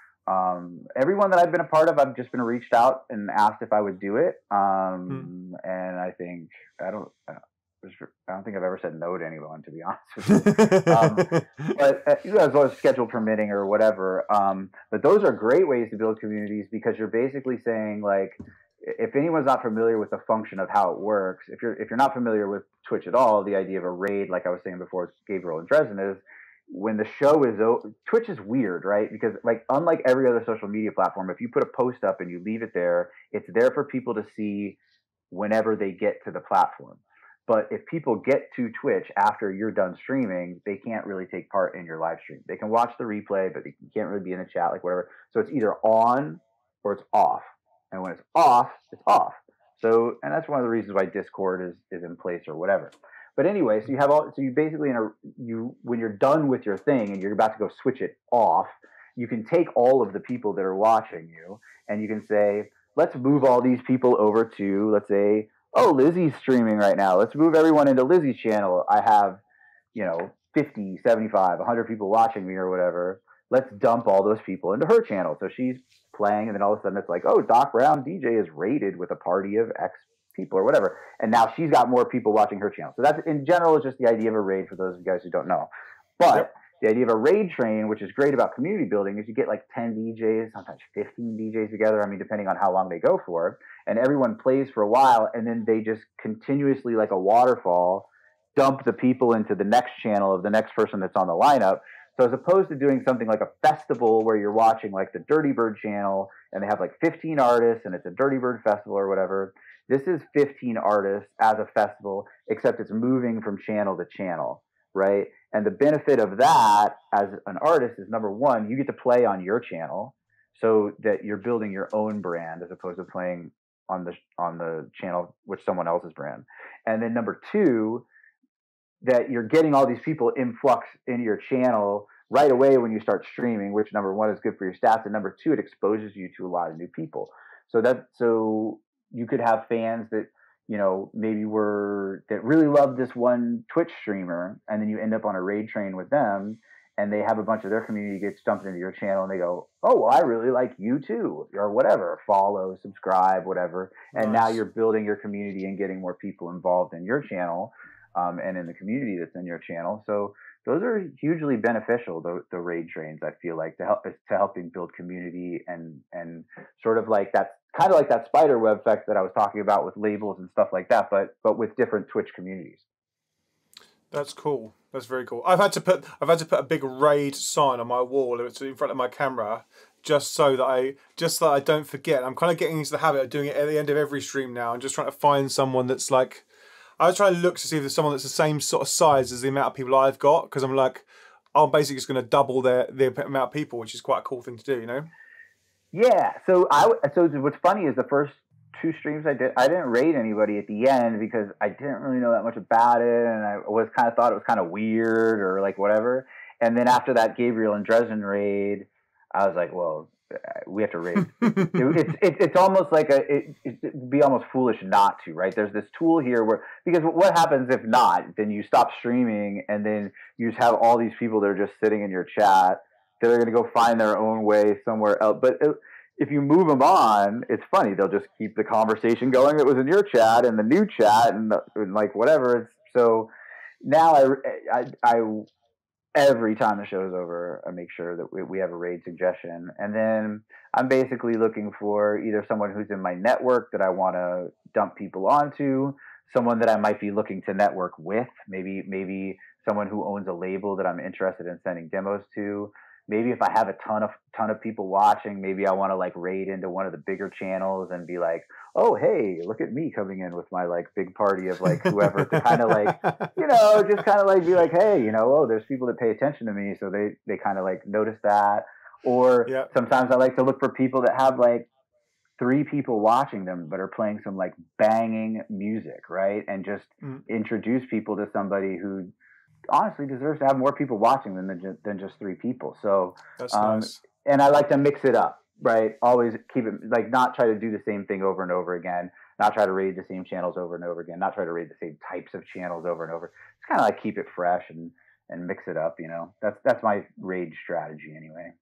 Everyone that I've been a part of, I've just been reached out and asked if I would do it. And I think, I don't think I've ever said no to anyone, to be honest with you. But as well as schedule permitting or whatever. But those are great ways to build communities, because you're basically saying, like, if anyone's not familiar with the function of how it works, if you're not familiar with Twitch at all, the idea of a raid, like I was saying before, Gabriel and Dresden, is when the show is over. Twitch is weird, right? Because, like, unlike every other social media platform, if you put a post up and you leave it there, it's there for people to see whenever they get to the platform. But if people get to Twitch after you're done streaming, they can't really take part in your live stream. They can watch the replay, but they can't really be in the chat, like whatever. So it's either on or it's off. And when it's off, it's off. So, and that's one of the reasons why Discord is in place or whatever. But anyway, so you basically, when you're done with your thing and you're about to go switch it off, you can take all of the people that are watching you and you can say, let's move all these people over to, let's say, oh, Lizzie's streaming right now. Let's move everyone into Lizzie's channel. I have, 50, 75, 100 people watching me or whatever. Let's dump all those people into her channel. So she's playing, and then all of a sudden it's like, oh, Doc Brown DJ is raided with a party of X people or whatever. And now she's got more people watching her channel. So that's, in general, is just the idea of a raid for those of you guys who don't know. But the idea of a raid train, which is great about community building, is you get like 10 DJs, sometimes 15 DJs together. I mean, depending on how long they go for. And everyone plays for a while, and then they just continuously, like a waterfall, dump the people into the next channel of the next person that's on the lineup. So as opposed to doing something like a festival where you're watching like the Dirty Bird channel and they have like 15 artists and it's a Dirty Bird festival or whatever, this is 15 artists as a festival, except it's moving from channel to channel, right? And the benefit of that as an artist is, number one, you get to play on your channel so that you're building your own brand as opposed to playing on the channel which someone else's brand. And then number two, that you're getting all these people influx into your channel right away when you start streaming, which, number one, is good for your stats, and number two, it exposes you to a lot of new people. So you could have fans that maybe that really love this one Twitch streamer, and then you end up on a raid train with them, and they have a bunch of their community gets dumped into your channel, and they go, oh, well, I really like you too, or whatever, follow, subscribe, whatever. And now you're building your community and getting more people involved in your channel, and in the community that's in your channel. So those are hugely beneficial, the raid trains, I feel like, to helping build community and sort of like that, kind of like that spider web effect that I was talking about with labels and stuff like that, but with different Twitch communities. That's cool. That's very cool. I've had to put a big raid sign on my wall in front of my camera just so that I don't forget. I'm kind of getting into the habit of doing it at the end of every stream now. I'm just trying to find someone that's like, I was trying to look to see if there's someone that's the same sort of size as the amount of people I've got, because I'm like, I'm basically just going to double the amount of people, which is quite a cool thing to do, Yeah. So what's funny is the first two streams I didn't raid anybody at the end because I didn't really know that much about it, and I thought it was kind of weird or like whatever. And then after that Gabriel and Dresden raid, I was like, well, we have to raid. It's almost like it'd be almost foolish not to, right? There's this tool here because what happens if not? Then you stop streaming, and then you just have all these people that are just sitting in your chat. They're going to go find their own way somewhere else. But if you move them on, it's funny. They'll just keep the conversation going that was in your chat and the new chat and like whatever. So now I every time the show's over, I make sure that we have a raid suggestion. And then I'm basically looking for either someone who's in my network that I want to dump people onto, someone that I might be looking to network with, maybe someone who owns a label that I'm interested in sending demos to. Maybe if I have a ton of people watching, maybe I want to like raid into one of the bigger channels and be like, oh, hey, look at me coming in with my like big party of like whoever to kind of like, just kind of like be like, hey, oh, there's people that pay attention to me. So they kind of like notice that. Or sometimes I like to look for people that have like three people watching them, but are playing some like banging music, right? And just introduce people to somebody who honestly deserves to have more people watching them than just three people. So That's nice. And I like to mix it up, right? Always keep it like not try to do the same thing over and over again, not try to raid the same channels over and over again, not try to raid the same types of channels over and over. It's kind of like keep it fresh and mix it up, you know. That's my raid strategy anyway.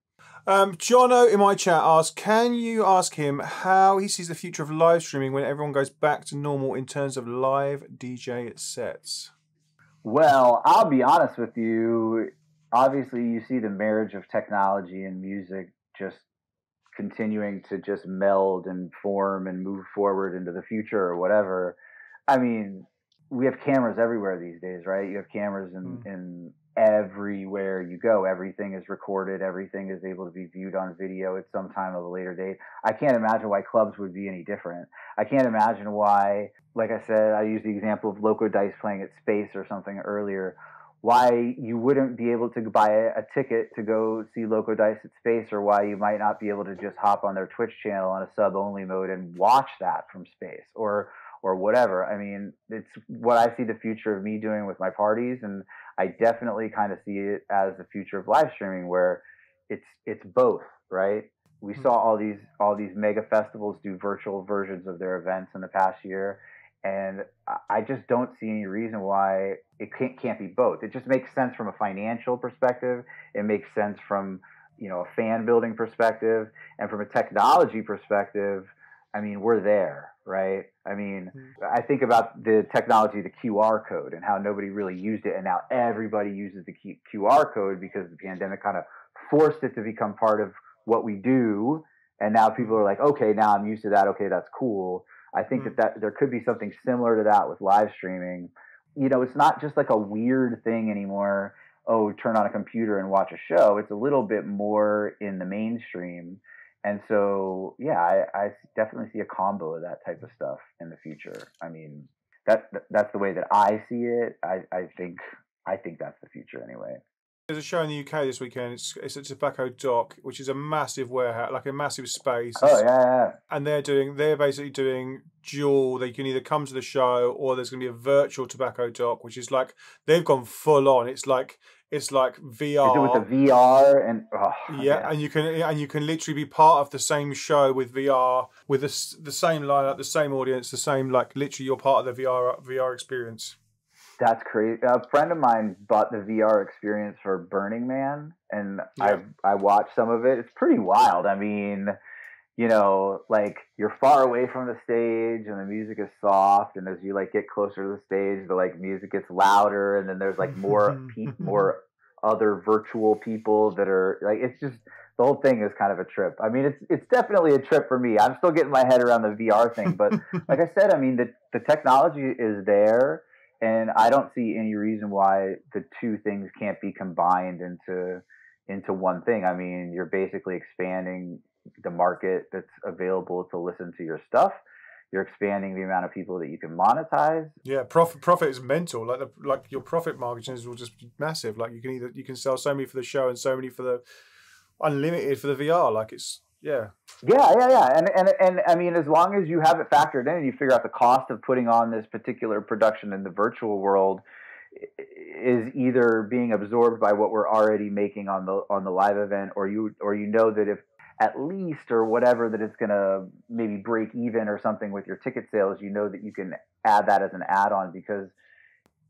Jono in my chat asked, can you ask him how he sees the future of live streaming when everyone goes back to normal in terms of live DJ sets? Well, I'll be honest with you. Obviously, you see the marriage of technology and music just continuing to just meld and form and move forward into the future or whatever. I mean, we have cameras everywhere these days, right? You have cameras in everywhere you go. Everything is recorded. Everything is able to be viewed on video at some time of a later date. I can't imagine why clubs would be any different. I can't imagine why, like I said, I used the example of Loco Dice playing at Space or something earlier, why you wouldn't be able to buy a ticket to go see Loco Dice at Space, or why you might not be able to just hop on their Twitch channel on a sub-only mode and watch that from Space or whatever. I mean, it's what I see the future of me doing with my parties, and I definitely kind of see it as the future of live streaming, where it's both, right? We saw all these mega festivals do virtual versions of their events in the past year, and I just don't see any reason why it can't be both. It just makes sense from a financial perspective. It makes sense from, you know, a fan building perspective, and from a technology perspective. I mean, we're there, right? I mean, I think about the technology, the QR code, and how nobody really used it, and now everybody uses the QR code because the pandemic kind of forced it to become part of what we do. And now people are like, okay, now I'm used to that. Okay, that's cool. I think that there could be something similar to that with live streaming. You know, it's not just like a weird thing anymore. Oh, turn on a computer and watch a show. It's a little bit more in the mainstream. And so, yeah, I definitely see a combo of that type of stuff in the future. I mean, that's the way that I see it. I think that's the future anyway. There's a show in the UK this weekend. It's at Tobacco Dock, which is a massive warehouse, like a massive space. Oh yeah. And they're basically doing dual. They can either come to the show, or there's going to be a virtual Tobacco Dock, which is like they've gone full on. It's like VR. Is it with the VR and yeah, and you can literally be part of the same show with VR, with the same lineup, the same audience, the same, like, literally you're part of the VR experience. That's crazy. A friend of mine bought the VR experience for Burning Man, and I watched some of it. It's pretty wild. I mean, you know, like, you're far away from the stage and the music is soft, and as you like get closer to the stage, the like music gets louder, and then there's like more other virtual people that are like, it's just, the whole thing is kind of a trip. I mean, it's definitely a trip for me. I'm still getting my head around the VR thing, but like I said, I mean, the technology is there, and I don't see any reason why the two things can't be combined into one thing. I mean, you're basically expanding the market that's available to listen to your stuff. You're expanding the amount of people that you can monetize. Yeah, profit is mental. Like your profit margins will just be massive. Like you can sell so many for the show and so many for the unlimited for the VR. Like it's yeah. And I mean, as long as you have it factored in and you figure out the cost of putting on this particular production in the virtual world is either being absorbed by what we're already making on the live event, or you know that if at least or whatever that it's going to maybe break even or something with your ticket sales, you know that you can add that as an add-on. Because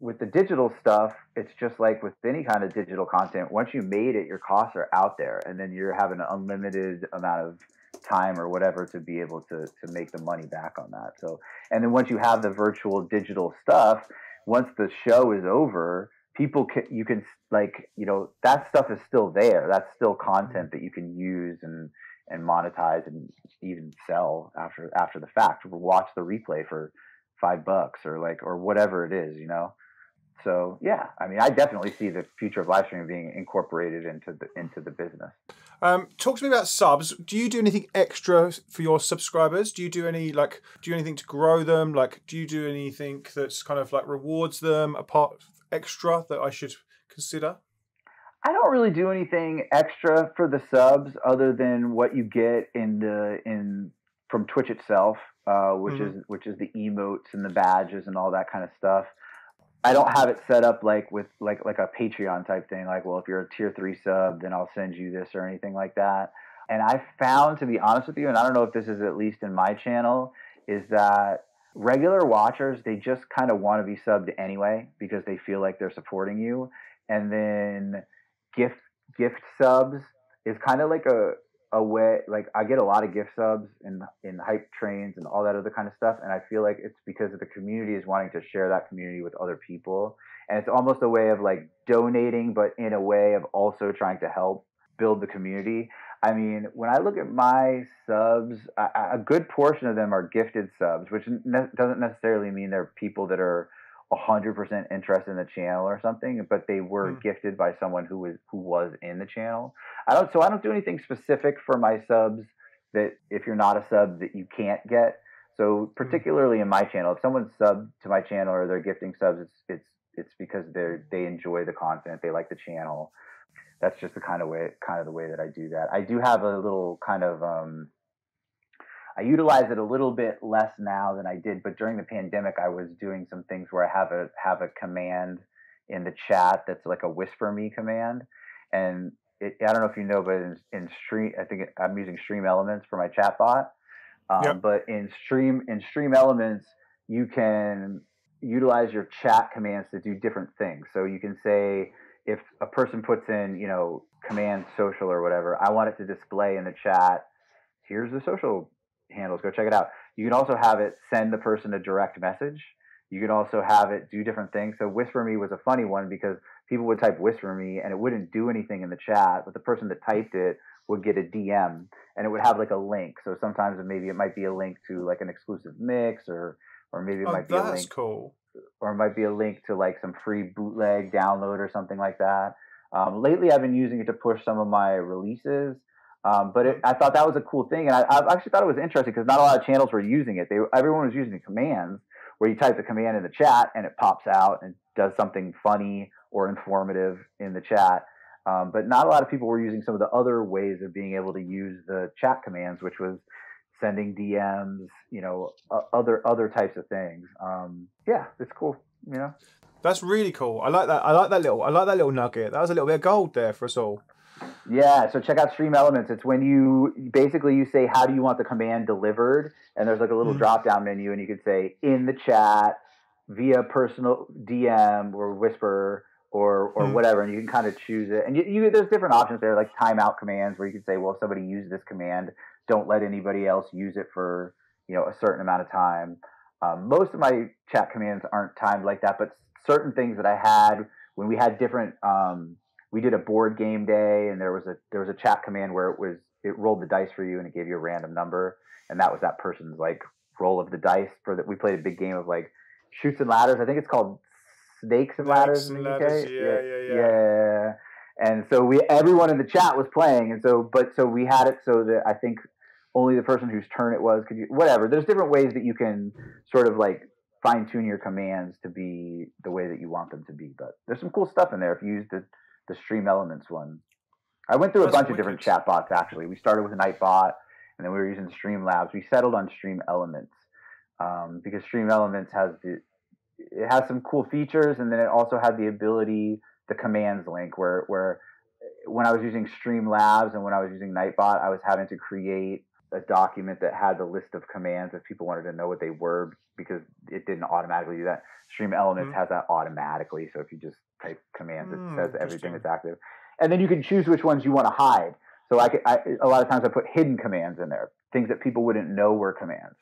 with the digital stuff, it's just like with any kind of digital content. Once you made it, your costs are out there, and then you're having an unlimited amount of time or whatever to be able to make the money back on that. So, and then once you have the virtual digital stuff, once the show is over, you can like, you know, that stuff is still there. That's still content that you can use and monetize and even sell after the fact, or watch the replay for $5 or whatever it is, you know? So yeah, I mean, I definitely see the future of live streaming being incorporated into the business. Talk to me about subs. Do you do anything extra for your subscribers? Do you do anything to grow them? Like, do you do anything that's kind of like rewards them apart extra that I should consider? I don't really do anything extra for the subs other than what you get in from Twitch itself, which Mm-hmm. is the emotes and the badges and all that kind of stuff. I don't have it set up like with like a Patreon type thing. Like, well, if you're a tier 3 sub, then I'll send you this or anything like that. And I found, to be honest with you, and I don't know if this is at least in my channel, is that regular watchers, they just kind of want to be subbed anyway because they feel like they're supporting you. And then gift gift subs is kind of like a way, like I get a lot of gift subs in hype trains and all that other kind of stuff, and I feel like it's because of the community is wanting to share that community with other people, and it's almost a way of like donating, but in a way of also trying to help build the community. I mean, when I look at my subs, a good portion of them are gifted subs, which doesn't necessarily mean they're people that are 100% interested in the channel or something, but they were gifted by someone who was in the channel. I don't do anything specific for my subs that if you're not a sub that you can't get. So particularly in my channel, if someone's subbed to my channel or they're gifting subs, it's because they enjoy the content, they like the channel. That's just the kind of the way that I do that. I do have a little kind of I utilize it a little bit less now than I did, but during the pandemic, I was doing some things where I have a command in the chat that's like a whisper me command, and I don't know if you know, but in Stream, I think I'm using Stream Elements for my chat bot. Yep. But in Stream Elements, you can utilize your chat commands to do different things. So you can say if a person puts in, command social or whatever, I want it to display in the chat. Here's the social handles. Go check it out. You can also have it send the person a direct message. You can also have it do different things. So Whisper Me was a funny one because people would type Whisper Me and it wouldn't do anything in the chat, but the person that typed it would get a DM and it would have like a link. So sometimes maybe it might be a link to like an exclusive mix or maybe it might be a That's link cool. or it might be a link to like some free bootleg download or something like that. Lately, I've been using it to push some of my releases. I thought that was a cool thing, and I actually thought it was interesting because not a lot of channels were using it. Everyone was using the commands where you type the command in the chat and it pops out and does something funny or informative in the chat. But not a lot of people were using some of the other ways of being able to use the chat commands, which was sending DMs, other types of things. Yeah, it's cool, That's really cool. I like that. I like that little nugget. That was a little bit of gold there for us all. Yeah, so check out Stream Elements. It's when you say how do you want the command delivered, and there's like a little drop down menu, and you could say in the chat, via personal DM or whisper or whatever, and you can kind of choose it. And there's different options there, like timeout commands, where you can say, well, if somebody used this command, don't let anybody else use it for a certain amount of time. Most of my chat commands aren't timed like that, but certain things that I had when we had different. We did a board game day, and there was a chat command where it rolled the dice for you, and it gave you a random number, and that was that person's like roll of the dice for that. We played a big game of like Chutes and Ladders. I think it's called Snakes and Ladders in the UK. Yeah. And so everyone in the chat was playing, and so we had it so that I think only the person whose turn it was whatever. There's different ways that you can sort of like fine tune your commands to be the way that you want them to be. But there's some cool stuff in there if you use the Stream Elements one. I went through a bunch of different chat bots actually. We started with a Nightbot, and then we were using Streamlabs. We settled on Stream Elements because Stream Elements has some cool features, and then it also had the ability, the commands link, where when I was using Streamlabs and when I was using Nightbot, I was having to create a document that had the list of commands if people wanted to know what they were, because it didn't automatically do that. Stream Elements has that automatically, so if you just type commands, it says everything that's active, and then you can choose which ones you want to hide. So a lot of times I put hidden commands in there, things that people wouldn't know were commands.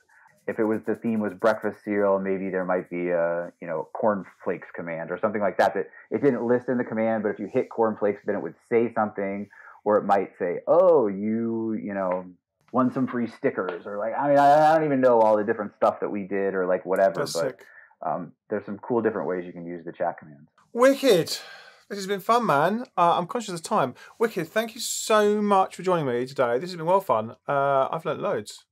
If it was the theme was breakfast cereal, maybe there might be a cornflakes command or something like that it didn't list in the command, but if you hit cornflakes, then it would say something, or it might say, oh, you won some free stickers, or like I don't even know all the different stuff that we did or like whatever. That's sick. There's some cool different ways you can use the chat commands. Wicked. This has been fun, man. I'm conscious of time. Wicked, thank you so much for joining me today. This has been well fun. I've learnt loads.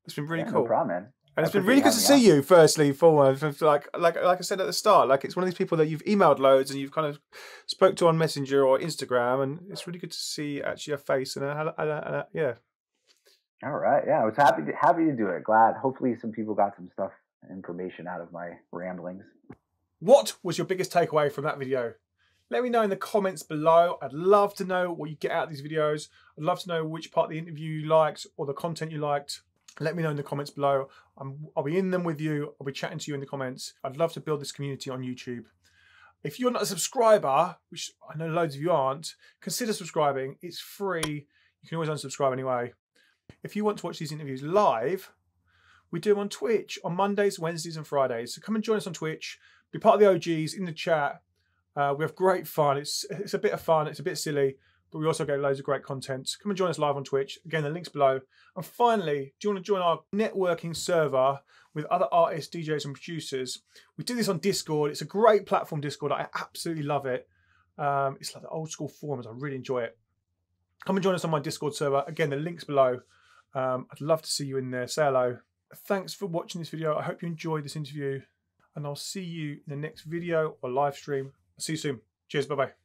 It's been really cool. No problem, man. And it's been really good to see you, firstly, foremost. Like I said at the start, like it's one of these people that you've emailed loads and you've kind of spoke to on Messenger or Instagram, and it's really good to see actually a face and yeah. All right. Yeah, I was happy to do it. Glad. Hopefully, some people got some information out of my ramblings. What was your biggest takeaway from that video? Let me know in the comments below. I'd love to know what you get out of these videos. I'd love to know which part of the interview you liked or the content you liked. Let me know in the comments below. I'll be in them with you. I'll be chatting to you in the comments. I'd love to build this community on YouTube. If you're not a subscriber, which I know loads of you aren't, consider subscribing. It's free. You can always unsubscribe anyway. If you want to watch these interviews live, we do them on Twitch on Mondays, Wednesdays, and Fridays. So come and join us on Twitch. Be part of the OGs in the chat. We have great fun. It's a bit of fun. It's a bit silly, but we also get loads of great content. So come and join us live on Twitch. Again, the link's below. And finally, do you want to join our networking server with other artists, DJs, and producers? We do this on Discord. It's a great platform, Discord. I absolutely love it. It's like the old school forums. I really enjoy it. Come and join us on my Discord server. Again, the link's below. I'd love to see you in there. Say hello. Thanks for watching this video. I hope you enjoyed this interview. And I'll see you in the next video or live stream. See you soon. Cheers. Bye-bye.